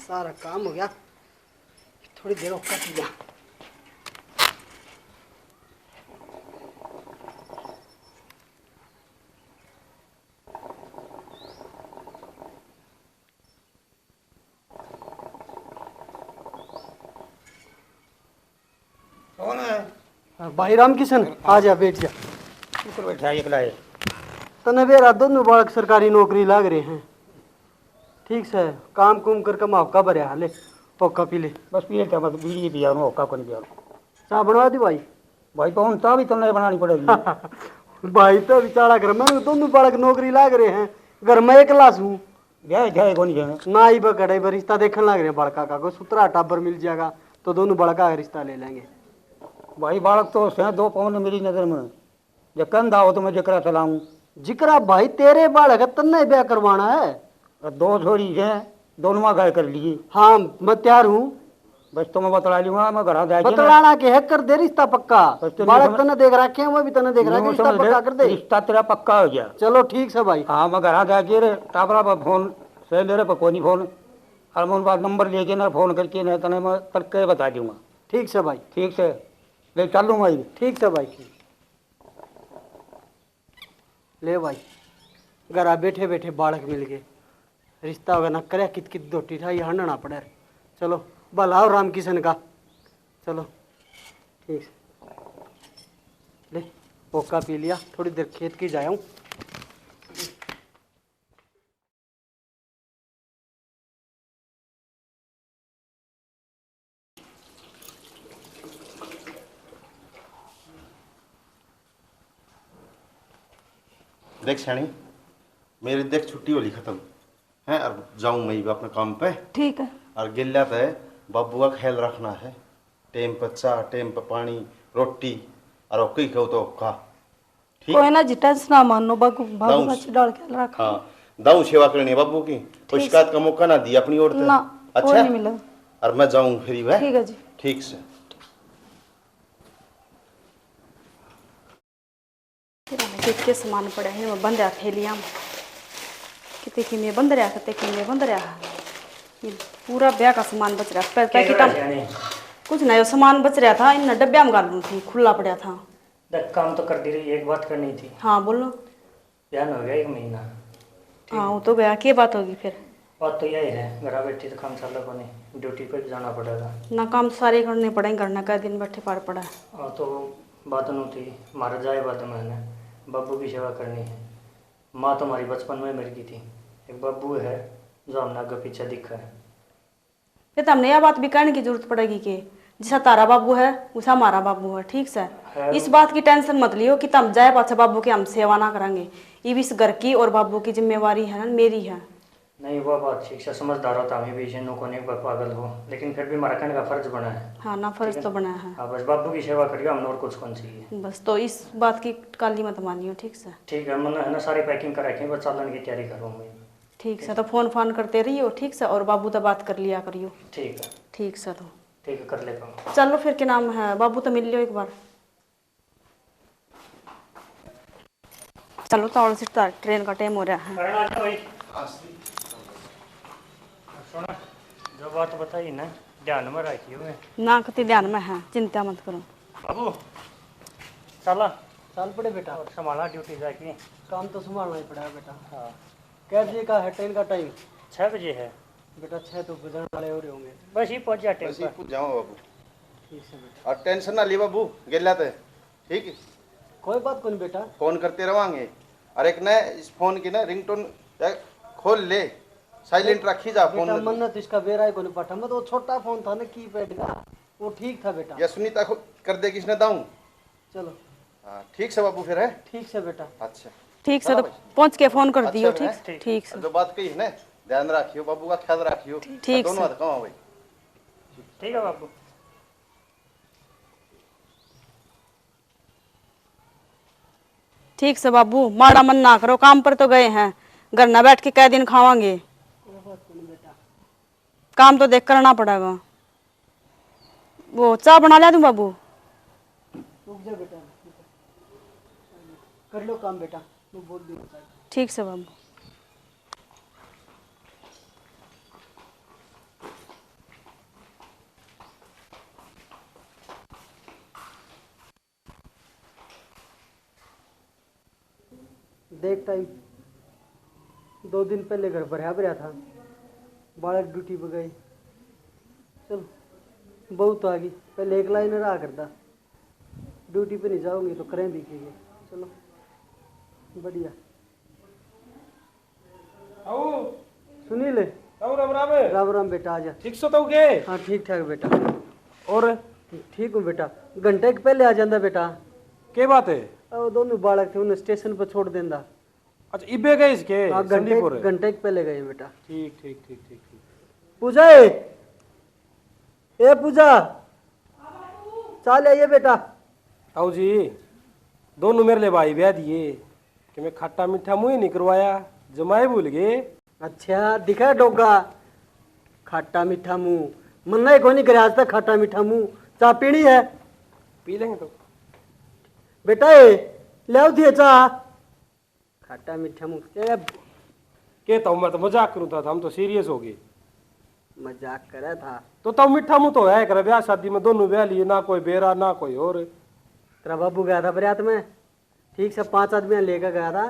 सारा काम हो गया, थोड़ी देर और कर लिया। कौन है? भाई राम किशन, आ जा, बैठ जा। ऊपर बैठा है एकला है। तने बेरा दोनों बालक सरकारी नौकरी लाग रहे हैं। ठीक से काम कुम करके मौका भरया हाले, होका पी ले। बस पिए क्या, बस बीड़ी पिया हूँ, होका को नहीं पिया। चाह बनवा दी भाई। भाई कौन सा भी तो नहीं बनानी पड़ेगी। भाई तो बेचारा घर में दोनों बालक नौकरी लाग रहे हैं, घर में एकला हूँ। जाए जाए कौन जाए ना ही बकड़े पर रिश्ता देखने लग रहे हैं बड़का का, कोई सुतरा टाबर मिल जाएगा तो दोनों बड़का का रिश्ता ले लेंगे। भाई बालक तो है 2 पाउंड मेरी नजर में, जब कंधा हो तो मैं जकरा चलाऊं। जिकरा भाई तेरे बालक है, तन्ने ब्याह करवाना है। 2 छोरी है, दोनों में गाय कर लिए। हाँ मैं तैयार हूँ। बस तो मैं बतला लूंगा, मैं घर जाए बतलाना के है, कर दे रिश्ता पक्का। बस तो बालक नहीं तने देख रखे हैं, वो भी तने देख रहा है, रिश्ता पक्का कर दे। रिश्ता तेरा पक्का हो गया। चलो ठीक है भाई। हाँ मैं घर जाके रे टाबरा पर फोन से ले रहे पर कोई नहीं फोन, और मैं उन बात नंबर लेके ना फोन करके ना तने मैं करके बता दूंगा। ठीक है भाई। ठीक से ले चलूँ भाई। ठीक है भाई। ले भाई, घर बैठे बैठे बालक मिल गए, रिश्ता होगा ना करे कित कित दोटी था, ये हंडना पड़े। चलो भला हो राम किशन का। चलो ठीक है, ले ओका पी लिया, थोड़ी देर खेत की जाऊँ। देख सैनी, मेरी देख छुट्टी होली खत्म है, और जाऊँ मैं भी अपने काम पे। ठीक है। और गिल्ला पे बाबू का ख्याल रखना है, टेम पर चाह, टेम पर पानी, रोटी, और ओके कहो तो ओका। ठीक, कोई ना जी, टेंशन ना मानो, बाबू दाऊं बच्चे डाल के रखा। हाँ, दाऊं सेवा करनी है बाबू की, कोई शिकायत का मौका ना दिया अपनी ओर से। ना कोई अच्छा, नहीं मिला। और मैं जाऊँ फिर वह। ठीक है जी। ठीक से। कितने सामान पड़े हैं, मैं बंद रहा थैलियाँ में, कितने की में बंद रहा, कितने की में बंद रहा। ये पूरा ब्याह का सामान बच रहा, पैकेट कुछ नहीं, सामान बच रहा था, इन डब्बे में गालू थी, खुला पड़ा था। काम तो कर दी रही, एक बात करनी थी। हाँ बोलो। बयान हो गया 1 महीना। हाँ वो तो गया, क्या बात होगी फिर? बात तो यही है, घर बैठी तो काम चल रहा को नहीं, ड्यूटी पे भी जाना पड़ेगा ना, काम सारे करने पड़ेंगे, करना का दिन बैठे पार पड़ा है। और तो बात नहीं थी, मारा जाए बात मैंने बाबू की सेवा करनी है। माँ तो हमारी बचपन में मर गई थी, एक बाबू है जो हमने आगे पीछे दिखा है। फिर तो हमने यह बात भी कहने की जरूरत पड़ेगी कि जैसा तारा बाबू है वैसा हमारा बाबू है। ठीक से इस बात की टेंशन मत लियो कि तुम जाए पाछे बाबू की हम सेवा ना करेंगे, ये भी इस घर की और बाबू की जिम्मेवारी है ना, मेरी है। नहीं वो बात ठीक से समझदार होता, हमें भी इन्हों को नहीं पागल हो, लेकिन फिर भी हमारा कहने का फर्ज बना है। हाँ ना, फर्ज तो बना है। हाँ बस बाबू की सेवा करियो, हमने और कुछ कौन चाहिए। बस तो इस बात की काली मत मानियो। ठीक से ठीक है, मैंने है ना सारी पैकिंग कर रखी है, बस चालन की तैयारी करूँगी। ठीक से तो फोन फान करते रहियो। ठीक से, और बाबू तो बात कर लिया करियो। ठीक है। ठीक से, तो ठीक है कर लेता हूँ। चलो फिर, क्या नाम है, बाबू तो मिल लियो एक बार। चलो तो ट्रेन का टाइम हो रहा है। सुना, जो बात बताई ना ध्यान में रखिए। ना कति ध्यान में है, चिंता मत करो। बाबू चला चल पड़े बेटा, और संभाला ड्यूटी जाके। काम तो संभालना ही पड़ेगा बेटा। हाँ कै बजे का है ट्रेन का टाइम? 6 बजे है बेटा 6 तो बजने वाले हो रहे होंगे। बस ही पहुँच जा टाइम बस ही पर। पूछ जाओ बाबू, ठीक है बेटा। और टेंशन ना ली बाबू, गिल्ला ते ठीक है, कोई बात कौन बेटा। फोन करते रवांगे, और एक ना इस फोन की ना रिंगटोन खोल ले, साइलेंट रखी जा फोन। बेटा मन्नत इसका बेरा ही कोनी पाठा, मत वो छोटा फोन था ना कीपैड का, वो ठीक था बेटा। या सुनीता को कर दे किसने दाऊं। चलो हाँ ठीक से बाबू फिर है। ठीक से बेटा। अच्छा ठीक से, तो पहुंच के फोन कर दियो। अच्छा ठीक है? ठीक से। जो बात कही है ना, ध्यान रखियो, बाबू का ख्याल रखियो। ठीक दोनों से। हाथ कहाँ भाई। ठीक है बाबू। ठीक से बाबू, माड़ा मन ना करो, काम पर तो गए हैं, घर ना बैठ के कै दिन खावांगे, काम तो देख करना पड़ेगा। वो चाय बना लिया दूं बाबू? रुक जा बेटा, कर लो काम बेटा, मैं बोल दूँ। ठीक से बाबू। देख टाइम 2 दिन पहले घर भरया भरया था, बालक ड्यूटी पर गए। चल बहुत आ गई, पहले एक लाइन रहा करता, ड्यूटी पे नहीं जाऊंगी तो करें दिखेंगे। चलो बढ़िया। सुनील राम राम बेटा, आजा। ठीक सो तो के हाँ ठीक ठाक बेटा। और ठीक हूँ बेटा, घंटे के पहले आ जाता बेटा। के बात है? अब दोनों बालक थे, उन्हें स्टेशन पर छोड़ देंदा। अच्छा इबे गए इसके हाँ संदीपुर घंटे के पहले गए बेटा। ठीक ठीक ठीक ठीक ठीक। पूजा ए पूजा, चल आइए बेटा। आओ जी, दोनों मेरे लिए भाई ब्याह दिए कि मैं खट्टा मीठा मुँह नहीं करवाया, जमाए भूल गए। अच्छा दिखा डोगा, खट्टा मीठा मुंह मन्ना ही कोनी करे आज तक। खट्टा मीठा मुंह, चाय पीनी है? पी लेंगे तो। बेटा ए ले आओ दिए चाय। खट्टा मीठा मुंह कहता हूँ मैं तो मजाक करूँ था, हम तो सीरियस हो गए। मजाक करा था तो मीठा मुँह तो है कर, ब्याह शादी में दोनों ब्याह लिए, ना कोई बेरा ना कोई और। तेरा बाबू गया था बरियात में, ठीक से 5 आदमी लेकर गया था।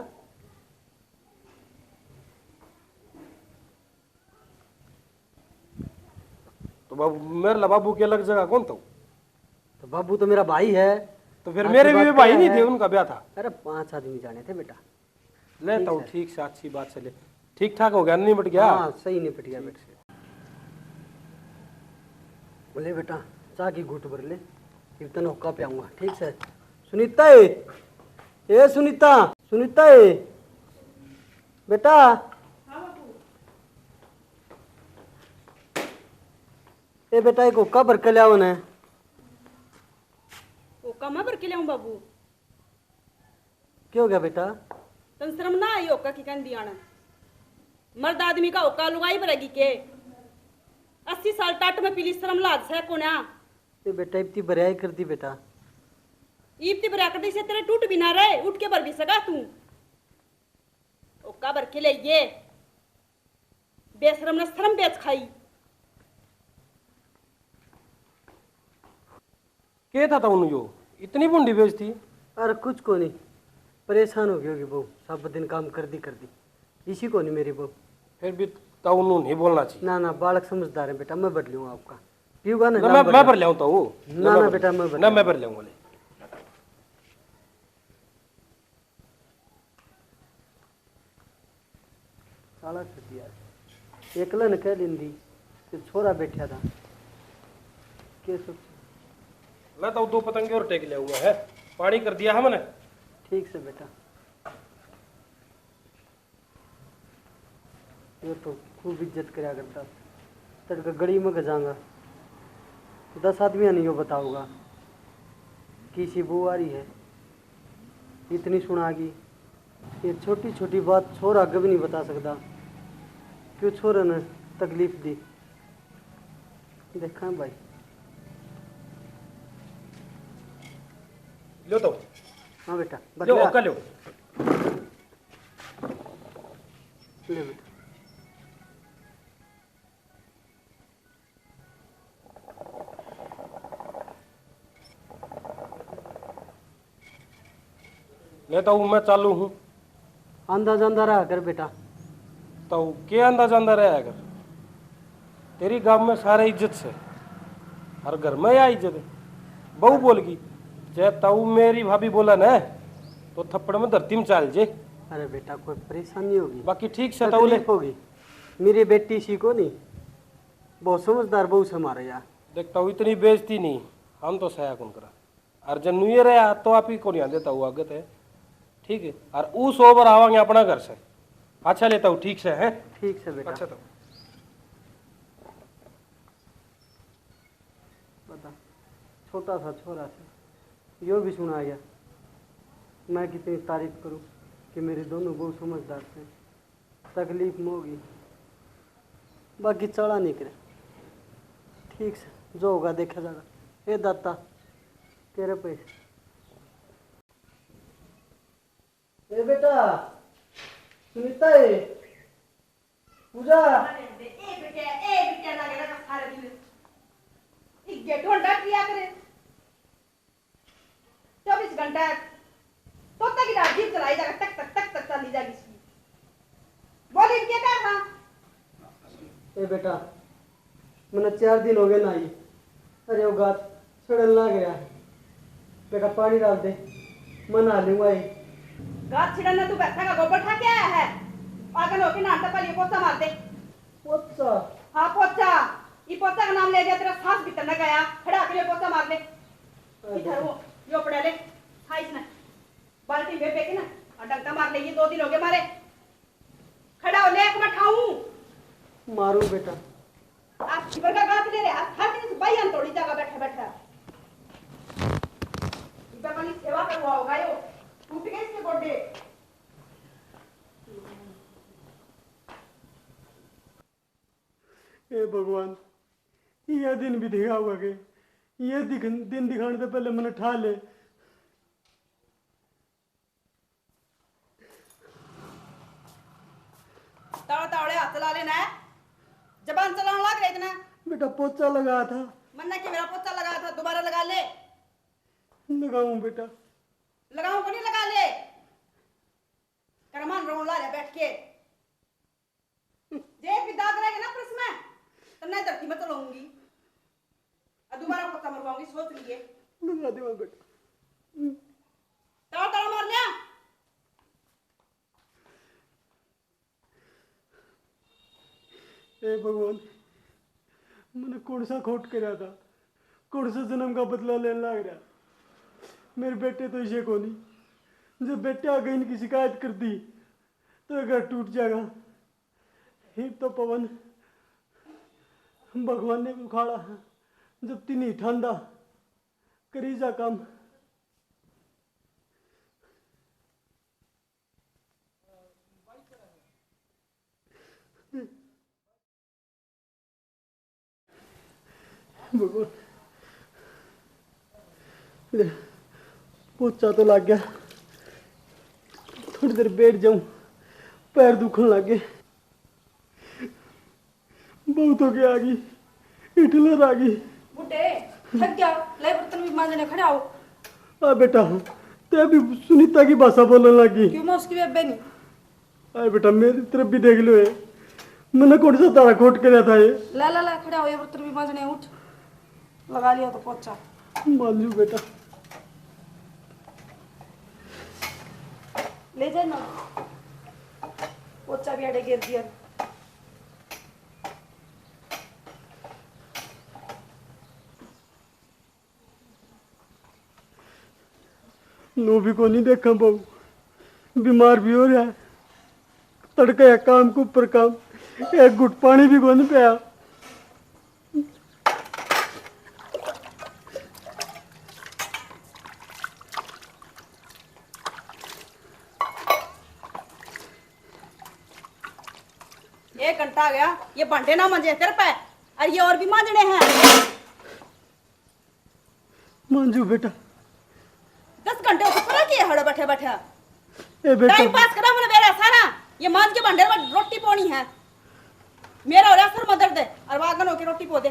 तो बाबू मेरे बाबू की अलग जगह कौन था? तो बाबू तो मेरा भाई है। तो फिर आपकी मेरे भी बात भाई क्या नहीं है? थे, उनका ब्याह था। अरे 5 आदमी जाने थे बेटा। लेता हूँ ठीक से, अच्छी बात चले, ठीक ठाक हो गया, नहीं बट गया। हाँ सही निपट गया बेटा। बोले बेटा चाय की घूट भर ले, कीर्तन होका पे आऊंगा। ठीक से सुनीता ए सुनीता, सुनीता ए बेटा। ए बेटा एक होका भर के ले आओ ना। ओका मैं भर के लाऊं बाबू? क्या हो गया बेटा? तन शर्म ना आई ओका की कहन दिया? मर्द आदमी का ओका लुगाई भरेगी के? 80 साल टाट में पीली शर्म लाज से कोना। ए बेटा इतनी बरियाई कर दी बेटा। ईप्ति भरा कर से तेरे टूट भी ना रहे, उठ के भर भी सका तू। ओका भर के ले ये बेशरम ने शर्म बेच खाई। क्या था उन्हें जो इतनी बुंडी बेचती? अरे कुछ को नहीं, परेशान हो गई होगी बहू, सब दिन काम कर दी इसी को नहीं मेरी बहू। फिर भी तो उन्होंने नहीं बोलना चाहिए। ना ना बालक समझदार है बेटा, मैं भर लूंगा आपका। पीऊंगा ना? मैं भर ले तो वो ना ना बेटा मैं भर ना मैं भर ले साला छुट्टी यार, एकला न कह लेंदी कि छोरा बैठा था के सोच। ला तो 2 पतंगे और टेक ले हुआ है, पानी कर दिया हमने। ठीक से बेटा, ये तो खूब इज्जत करा करता। तड़का गड़ी में गजाऊंगा 10 आदमी नहीं हो बताऊंगा किसी बू आ रही है, इतनी सुनागी। ये छोटी छोटी बात छोरा आगे भी नहीं बता सकता, क्यों छोरा ने तकलीफ दी। देखा भाई लो तो। हाँ बेटा लो बता ओका लो। ले बेटा। लेता हूँ मैं चालू हूँ। आंदा जांदा रहा कर बेटा। तो क्या अंदाज अंदर रहा अगर तेरी गांव में सारे इज्जत से, हर घर में या इज्जत है। बहू बोल गई चाहे ताऊ मेरी भाभी बोला ना तो थप्पड़ में धरती में चाल जे। अरे बेटा कोई परेशानी होगी, बाकी ठीक से ताऊ ले। तकलीफ होगी। मेरी बेटी सी को नहीं, बहुत समझदार बहू से हमारे यार। देखता हूँ इतनी बेइज्जती नहीं, हम तो सया कौन करा। और जब न्यू ईयर है तो आप ही को नहीं देता हूँ आगत है, ठीक है। और उस ओवर आवांगे अपना घर से। अच्छा लेता हूँ ठीक से है। ठीक से बेटा। अच्छा तो बता, छोटा सा छोरा से यो भी सुना गया। मैं कितनी तारीफ करूं कि मेरे दोनों बहुत समझदार थे। तकलीफ में होगी, बाकी चढ़ा नहीं करे। ठीक से जो होगा देखा जाएगा। ए दाता तेरे पैसे। ए बेटा सुनीता है पूजा। गेट घंटा किया करे 24 घंटा तो तक की जीप चलाई जाएगा, तक तक तक तक चली जाएगी इसकी। बोली क्या कहा था? ए बेटा मैंने 4 दिन हो गए ना आई। अरे वो गात सड़न लग गया बेटा, पानी डाल दे, मैं नहा लूंगा ये। गाछ छिड़ना तू बैठा का गोबर खा के आया है? पागल होके नाटक वाली पोछा मार दे। पोछा? हाँ पोछा। ये पोछा का नाम ले दिया, तेरा सांस भीतर न गया, खड़ा के लिए पोछा मार दे। इधर वो यो पड़ा ले, हाँ इसने बाल्टी में फेंके ना और डंका मार ले। ये 2 दिन हो गए मारे। खड़ा हो ले, एक मैं उठाऊं। मारू बेटा। आप शिवर का गाछ ले रहे, आप हर दिन भाई हम तोड़ी जगह बैठा बैठा। इधर वाली सेवा करवा होगा यो, टूट गए इसके गोडे। ए भगवान, यह दिन भी दिखा हुआ के ये दिन दिखाने से पहले मैंने ठा ले। तावड़े हाथ चला लेना है, जबान चलाने लग रहे इतना। बेटा पोछा लगा था। मन्ना कि मेरा पोछा लगाया था, दोबारा लगा ले। लगाऊं बेटा? लगाऊं को नहीं, लगा ले। करमान रोन ला ले बैठ के। जे भी दाग रहेगा ना प्रश्न में तो मैं धरती में चलाऊंगी और दोबारा पोछा मरवाऊंगी, सोच लिए। लगा दूंगा बेटा। ताव ताव मार लिया। ए भगवान, मैंने कौन सा खोट करा था, कौन सा जन्म का बदला लेने लग रहा। मेरे बेटे तो इसे को नहीं, जब बेटे आगे इनकी शिकायत कर दी तो घर टूट जाएगा। ही तो पवन भगवान ने उखाड़ा, जब तीन ठंडा करी जा काम। भगवान ले, पोछा तो लग गया, थोड़ी देर बैठ जाऊं, पैर दुखने लग गए। बहुत हो गया, आ गई हिटलर आ गई। बुड्ढे थक गया, ले बर्तन भी मांजने खड़े आओ। आ बेटा ते भी सुनीता की भाषा बोलने लगी। क्यों मैं उसकी बेबे नहीं? अरे बेटा मेरी तरफ भी देख लो, ये मैंने कौन सा तारा खोट कर था ये। ला ला ला खड़े आओ, ये बर्तन भी मांजने। उठ लगा लिया तो पोछा। मान लू बेटा। ले जाए ना, पोछा भी अड़े गिर दिया। नो भी को नहीं देखा, बहू बीमार भी हो रहा है, तड़का है काम के ऊपर काम, एक घुट पानी भी को नहीं पिया। एक घंटा आ गया, ये भांडे ना मंजे तेरे पे, और ये और भी मांजने हैं। मांजू बेटा। 10 घंटे ऊपर पड़ा किए हड़ो बैठे बैठे। ए बेटा टाइम पास करा मैंने मेरा सारा, ये मांज के भांडे में रोटी पोनी है। मेरा हो रहा सर मदर दे और वागन होके रोटी पो दे।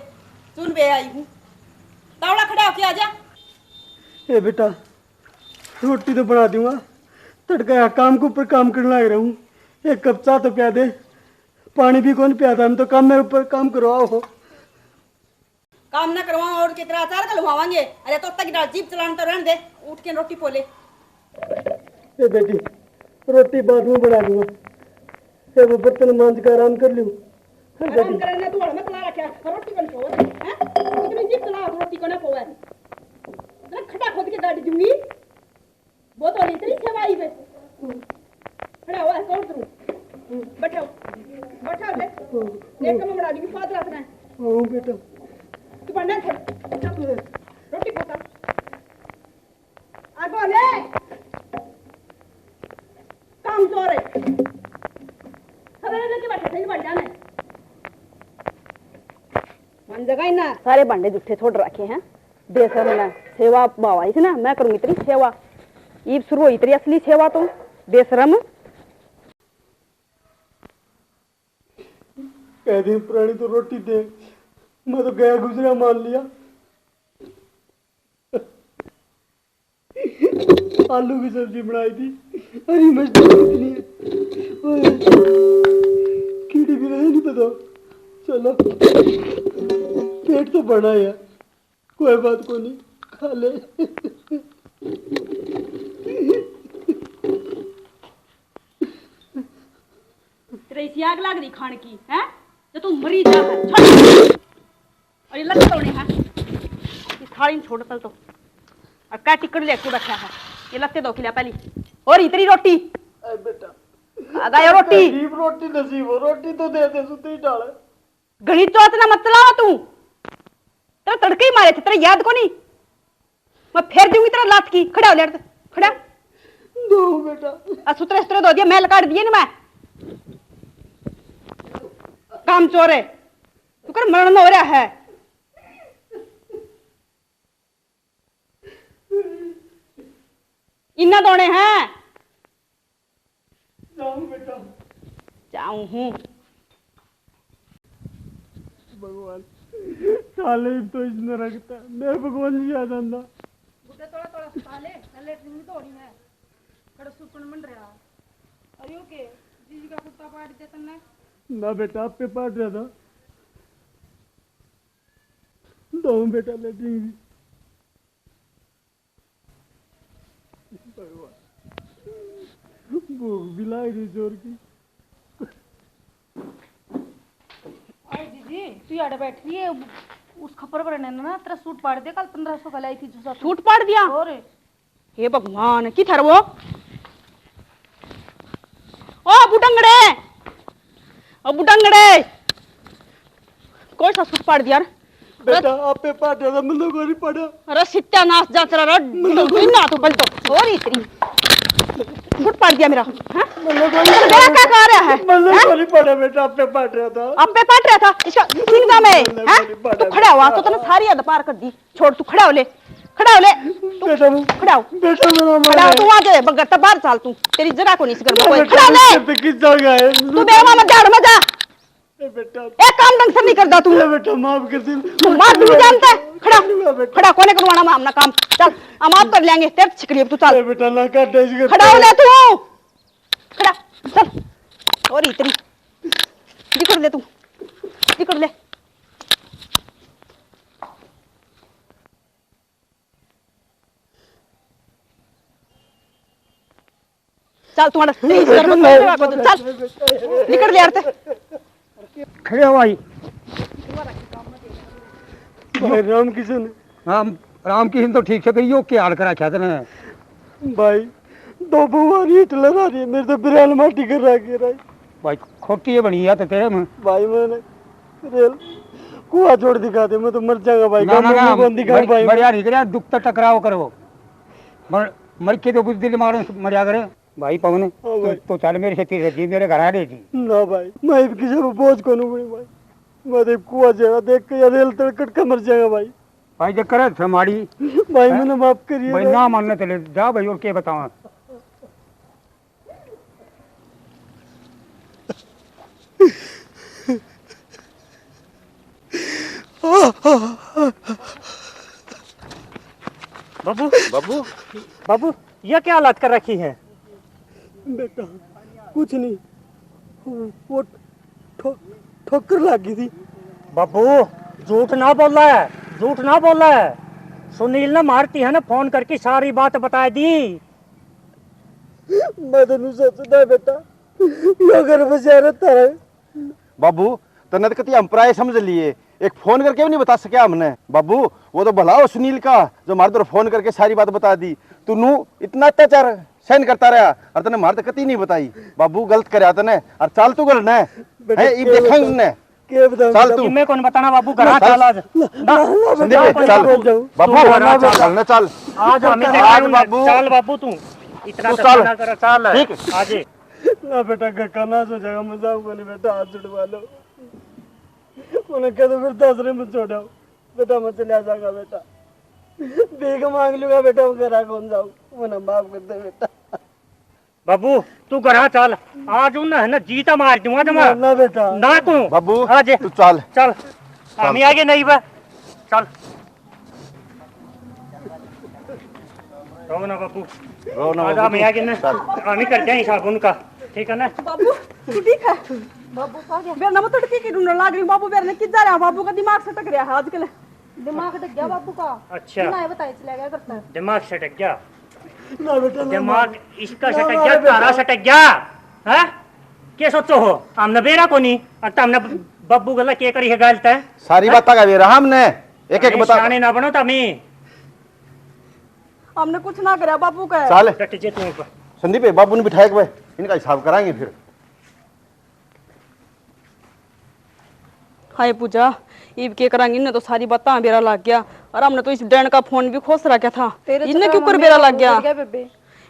सुन बे आई हूँ, तावड़ा खड़ा होके आ जा। ए बेटा रोटी तो बना दूंगा, तड़का है काम के ऊपर काम करने लग रहा हूँ, एक कप चाय तो पिया दे, पानी भी कौन पिया था। हम तो काम में ऊपर काम करवाओ हो। काम ना करवाओ और कितना अचार कलवावांगे। अरे तो तक जीप चलाने तो रहने दे, उठ के रोटी पोले। ए बेटी रोटी बाद में बना दूंगा, ए वो बर्तन मांज कर आराम कर लूँ। आराम करने तू हमें चला रखा, रोटी बन पोवे हैं? कितनी जीप चला रोटी को ना पोवे। इतना खटा खोद के गाड़ी दूंगी, वो तो नहीं तेरी सेवा आई बे। खड़ा हुआ है कौन तू? बैठो बैठो ले, एक कम बना दूंगी, पाद रखना है। हाँ बेटा। तू बनना है, रोटी खाता आगो ले, काम चोर है। लेके बैठे थे बन जाने मन जगह ना, सारे भांडे जूठे छोड़ रखे हैं। देख मैंने सेवा बाबा इस ना, मैं करूंगी तेरी सेवा। ईब शुरू हुई तेरी असली सेवा तो बेशरम। कह दिन पुरानी तो रोटी दे, मैं तो गया गुजरा मान लिया। आलू की सब्जी बनाई थी, हरी मिर्च इतनी है, ओए, कीड़ी भी रहे नहीं पता। चलो पेट तो बड़ा है, कोई बात को नहीं, खा ले। तेरे इसी आग लाग रही खाने की है, तो तू मरी जा। छोड़। और ये लत्ते तोड़े हैं, इस थाली में छोड़ पल तो। और क्या टिकट ले तू रखा है, ये लत्ते दो खिला पहली। और इतनी रोटी अरे बेटा, आगा रोटी नसीब रोटी नसीब हो, रोटी तो दे दे, सुते ही डाले। गणित तो इतना मत लाओ तू, तेरा तड़के ही मारे थे, तेरा याद को नहीं। मैं फेर दूंगी तेरा लात की। खड़ा हो ले, खड़ा दो बेटा। सुतरे सुतरे दो दिया, मैल काट दिए ना मैं। काम चोर है तू, कर मरण हो रहा है। इन्ना दोने हैं। जाऊं बेटा, जाऊं हूँ। भगवान साले तो इसने रखता, मैं भगवान नहीं आ जाता। बुड्ढे थोड़ा थोड़ा साले साले ट्रिंग तोड़ी है, खड़ा सुपन मन रहा। अरे ओके जीजी का कुत्ता पाड़ दिया तुमने। ना बेटा, आप पे पाट रहा था। दो बेटा लेटरिंग भी। भगवान, भूख भी लाग रही जोर की। अरे दीदी तू यार बैठी है, उस खबर पर ना तेरा सूट पाड़ दिया, कल 1500 का लाई थी जो सूट पाड़ दिया। और हे भगवान, की थर वो? ओ बुडंगड़े, ओ बुडंगड़े, कौन सा सूट पाड़ दिया? बेटा आप पे पाट रहा था, मतलब को नहीं पड़ा। अरे सत्यानाश जा तेरा ना तो कल तो। और इतनी सूट पाड़ दिया मेरा। हाँ? मतलब को मेरा क्या कह रहा है? मतलब को नहीं पड़ा बेटा, आप पे पाट रहा था। अब पे पाट रहा था इसका सिंगदा में। हाँ? तू खड़ा हुआ तो तूने सारी हद पार कर दी। छोड़, तू खड़ा हो ले, खड़ा हो ले। बेटा खड़ा हो, बेटा मेरा खड़ा हो, तू आगे बगैर बाहर चाल तू, तेरी जगह को नहीं सिकर में। खड़ा हो ले, किस जगह है तू बेवा मत झाड़ मत जा। बेटा? एक काम ढंग से नहीं करता तू। बेटा माफ कर दे, तू बात भी नहीं जानता है। खड़ा खड़ा कोने करवाना मैं अपना काम। चल हम आप कर लेंगे, तेरे छिकरी तू चल। बेटा ना काट इसके। खड़ा हो ले तू, खड़ा चल। और इतनी निकल ले तू, निकल ले। चल तुम्हारा चल निकल ले यार ते। खड़े हो भाई। भाई राम किशन, राम किशन तो ठीक से करियो, क्या हाल करा चाहते हैं भाई दो भगवान हिटलर आ रही है, मेरे तो बिरयाल माटी कर रहा है भाई। खोटी है बनी है तो तेरे में भाई। मैंने रेल कुआ छोड़ दिखा दे, मैं तो मर जाऊंगा भाई। ना ना ना, कौन दिखाऊं भाई? बढ़िया नहीं करे, दुख तक टकराव करो। मर के तो कुछ दिल मारो मरिया करे भाई। पवन तो चल मेरे से तीर जी, मेरे घर आ रही थी ना भाई, मैं किसी को बोझ को नहीं भाई। मैं तो कुआ जगह देख के या रेल तड़कट का मर जाएगा भाई। भाई जब करे हमारी भाई मैंने माफ करिए भाई, ना मानने चले जा भाई। और क्या बताऊं? बाबू बाबू बाबू, ये क्या हालत कर रखी है? बेटा कुछ नहीं, वो ठोकर लगी थी। बाबू झूठ ना बोल रहा है, झूठ ना बोल रहा है। सुनील ने मारती है ना, फोन करके सारी बात बता दी। मैं तो नहीं सोचता बेटा, यो घर बचा रहता है। बाबू तने तो कति हम प्राय समझ लिए, एक फोन करके भी नहीं बता सके हमने। बाबू वो तो भला हो सुनील का, जो हमारे तो फोन करके सारी बात बता दी। तू नू इतना अत्याचार सहन करता रहा और तने मार तो कति नहीं बताई। बाबू गलत करया तने, और चाल तू गलत है ये देखेंगे ने। के बताऊं चल तू, मैं कौन बताना बाबू, घर चल आज। संदीप चल बाबू, चल ना चल आज हमें आज बाबू, चल बाबू तू इतना तू चल। ना कर, चल ठीक आज। ना बेटा गकाना सो जगह मजाक को नहीं बेटा, हाथ जुड़वा लो। उन्हें कह दो फिर 10 रे मत छोड़ाओ बेटा, मैं चले जाऊंगा बेटा। भीख मांग लूंगा बेटा, मैं घर कौन जाऊं, उन्हें माफ कर दे बेटा। बाबू तू घर चल आज, उन्हें है ना जीता मार दूंगा जमा ना बेटा ना तू। बाबू आज तू चल चल, हम आगे नहीं बा, चल। रो ना बापू रो ना आजा मैं आगे ना हम ही करते हैं हिसाब उनका ठीक है ना बाबू तू ठीक है बाबू का गया बेर ना मत तड़की की ढूंढने लाग रही बाबू बेर ने किध जा रहा बाबू का दिमाग सटक रहा है आजकल दिमाग टक गया बाबू का अच्छा ना बताइए चला गया करता दिमाग सटक गया ना बेटा ना दिमाग इसका सटक गया तारा सटक गया हैं क्या सोचो हो हमने बेरा को नहीं और हमने बब्बू गला के करी है गलत है सारी बात का वेरा हमने एक एक बता शाने ना बनो तमी हमने कुछ ना करा बाबू का चल डट जे तू ऊपर संदीप भाई बाबू ने बिठाए भाई इनका हिसाब कराएंगे फिर हाय पूजा ईब के करांगी ने तो सारी बातें बेरा लग गया और हमने तो इस डैन का फोन भी खोस रखा था इनने क्यों कर बेरा लग गया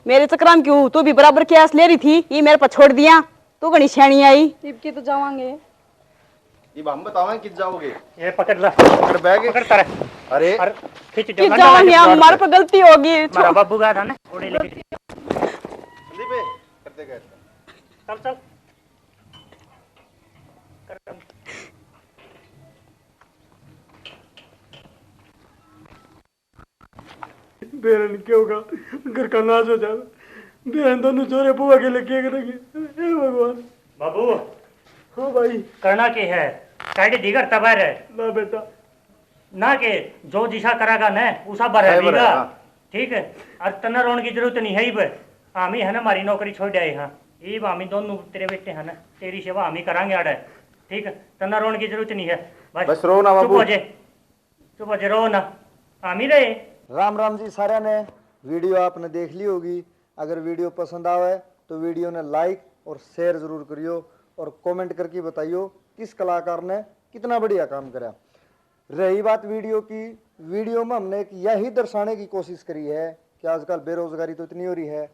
मेरे चक्कर में क्यों तू भी बराबर कैश ले रही थी ये मेरे पर छोड़ दिया तू घनी सैनी आई ईब के तो जावांगे ये हम बतावें कित जाओगे ये पकड़ ला पकड़ बैग पकड़ तारे अरे और खींच कि दो ना जावांगे हमारे पर गलती होगी हमारा बब्बू गया था ना उड़े लेके संदीप भाई करते गए चल चल बेरन क्या होगा घर का नाश हो जाएगा बेरन दोनों छोरे बुआ के लिए क्या करेंगे हे भगवान बाबू हाँ भाई करना के है साइड दिगर तबार है ना बेटा ना के जो दिशा करागा ना उसा बर है है बर है, दीगा हाँ। ठीक है और तना रोने की जरूरत नहीं है ही बे हामी है ना हमारी नौकरी छोड़ आए हाँ ये हामी दोनों तेरे बेटे हैं ना तेरी सेवा हामी करांगे आड़े ठीक है तना रोने की जरूरत नहीं है बस रो ना बाबू। चुप हो जे रो ना हामी रहे राम राम जी सारे ने वीडियो आपने देख ली होगी अगर वीडियो पसंद आवे तो वीडियो ने लाइक और शेयर जरूर करियो और कमेंट करके बताइयो किस कलाकार ने कितना बढ़िया काम करा। रही बात वीडियो की, वीडियो में हमने एक यही दर्शाने की कोशिश करी है कि आजकल बेरोजगारी तो इतनी हो रही है,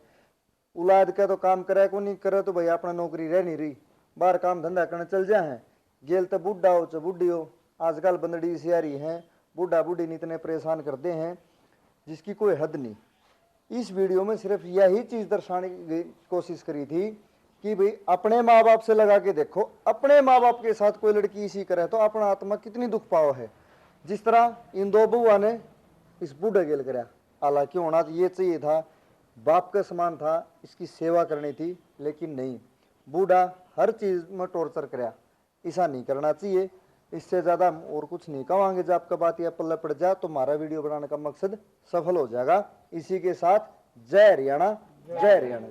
औलाद का तो काम करे को नहीं करे तो भाई अपना नौकरी रह नहीं रही, बाहर काम धंधा करने चल जाए हैं, गेल तो बुढ़ा हो चाहे बुढ़ी हो, आजकल बंदड़ी से आ रही हैं, बूढ़ा बूढ़ी ने इतने परेशान करते हैं जिसकी कोई हद नहीं। इस वीडियो में सिर्फ यही चीज़ दर्शाने की कोशिश करी थी कि भाई अपने माँ बाप से लगा के देखो, अपने माँ बाप के साथ कोई लड़की इसी करे तो अपना आत्मा कितनी दुख पाओ है। जिस तरह इन दो बुआ ने इस बूढ़े गेल करा, हालांकि होना तो ये चाहिए था, बाप का समान था, इसकी सेवा करनी थी, लेकिन नहीं, बूढ़ा हर चीज़ में टॉर्चर करा, ऐसा नहीं करना चाहिए। इससे ज़्यादा हम और कुछ नहीं कहेंगे। जब आपका बात यह पल्ले पड़ जाए तो हमारा वीडियो बनाने का मकसद सफल हो जाएगा। इसी के साथ जय हरियाणा, जय हरियाणा।